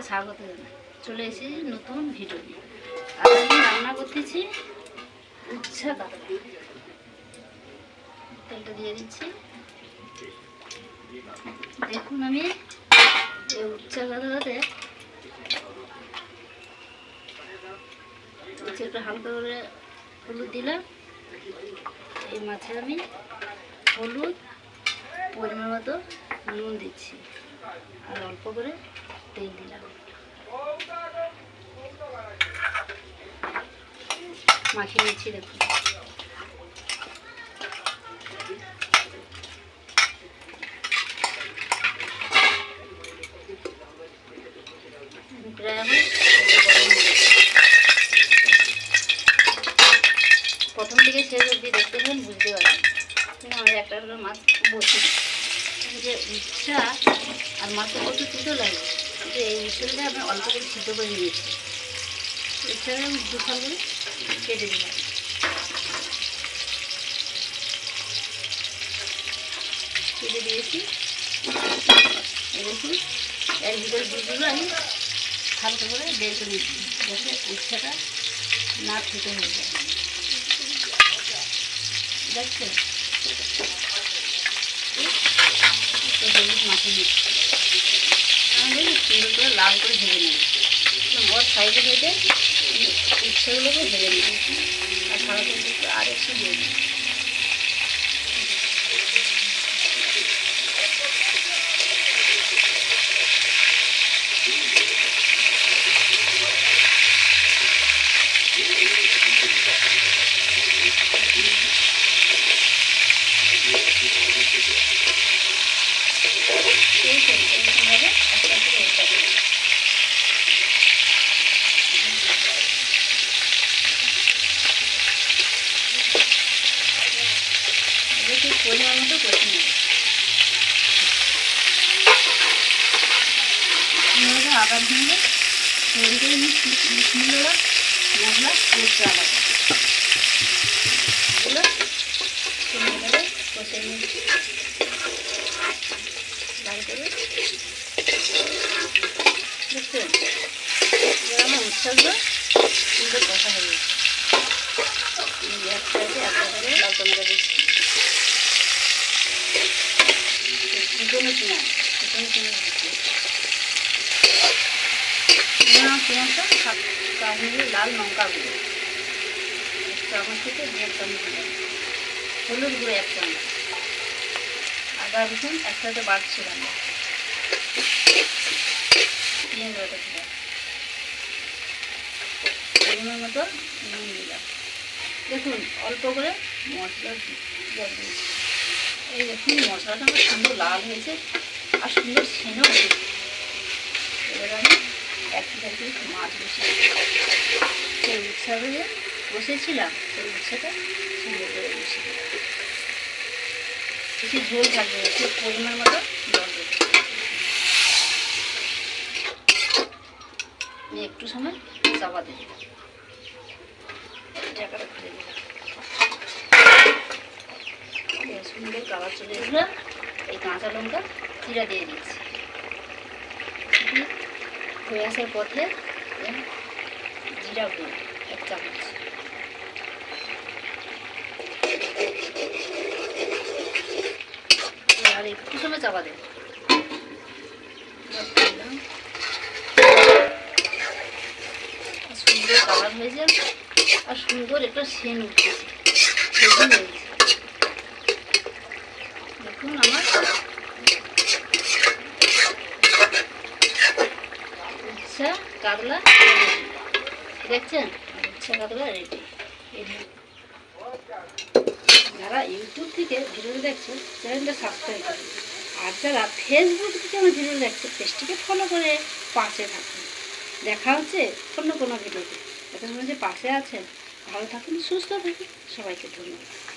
সবাইকে স্বাগত জানাই। চলে এসেছি নতুন ভিডিও নিয়ে। আর আমি রান্না করতেছি উচ্ছা কাতলা। তেলটা দিয়ে দিচ্ছি। দেখুন আমি এই উচ্ছা কাতলাতে একটু হালকা করে হলুদ দিলাম। এই মাছে আমি হলুদ পরিমাণ মতো নুন দিচ্ছি আর অল্প করে তেল দিলাম। মাখিয়ে নিচ্ছি। দেখুন প্রথম থেকে শেষ অবধি দেখতে পাবেন, বুঝতে পারবেন। আমি একটা মাছ বসি যে উচ্ছা আর মাছটা কত তিতো লাগে, কিন্তু এই উচ্ছাটা আমি অল্প করে সিদ্ধ করে নিয়েছি। উচ্ছাটা আমি দুফাল করে কেটে দিলাম। কেটে দিয়েছি। দেখুন এর ভিতরে দুধগুলো আমি হালকা করে বের করে নিচ্ছি, যাতে উচ্ছাটা না ফেটে হয়ে যায়। দেখছেন হলুদ মাখিয়ে নিচ্ছি। আমি সুন্দর করে লাল করে ভেজে নেব। ওর সাইডে ভেজে উচ্ছেগুলোকে ভেজে নেব। আর সারা কিন্তু আর একটু দিয়ে দিই। পরিমাণ মতো কষে নেব। আবার ভেঙে তৈরি করে নিচ্ছি মশলা পেস্ট আলাদা এগুলো সুন্দর করে কষে নিচ্ছি। লাল করে দেখছেন আমার উচ্ছাগুলো সুন্দর কষা হয়ে গেছে। এক সাইডে একটা করে লাল টমেটো দিচ্ছি। চিকেনের কাশ্মীরি লাল লঙ্কা গুঁড়ো 1 চামচ থেকে 1.5 চামচ দিলাম। হলুদ গুঁড়ো 1 চামচ। আদা রসুন একসাথে বাটছিলাম। পেঁয়াজ বাটা দিলাম। পরিমাণ মতো নুন দিলাম। দেখুন অল্প করে মশলা জল দিয়েছি। এই দেখুন মশলাটা আমার সুন্দর লাল হয়েছে আর সুন্দর সেনও হয়েছে। এবার আমি একটু মাছ বসে সেই উচ্ছা ভেজে বসেছিলাম, সেই উচ্ছাটা সুন্দর করে বসে কিছু ঝোল থাকবে, একটু পরিমাণ মতো জল দেবো। একটু সময় চাপাতে দিলাম। ঢাকাটা খুলে দিলাম। সুন্দর কালার চলে এসে এই কাঁচা লঙ্কা চিরা দিয়ে দিচ্ছি। হয়ে আসার পথে জিরা গুঁড়ো 1 চামচ। আর একটু সময় চাপা দেব। সুন্দর কালার হয়েছে আর সুন্দর একটা সেন উঠতেছে। দেখুন আমার উচ্ছা কাতলা দেখছেন, উচ্ছা কাতলা রেডি। যারা ইউটিউব থেকে ভিডিও দেখছেন চ্যানেলটা সাবস্ক্রাইব করুন, আর যারা ফেসবুক থেকে আমার ভিডিও দেখছেন পেজটিকে ফলো করে পাশে থাকুন। দেখা হচ্ছে অন্য কোনো ভিডিওতে। এত সময় যে পাশে আছেন, ভালো থাকুন, সুস্থ থাকুন। সবাইকে ধন্যবাদ।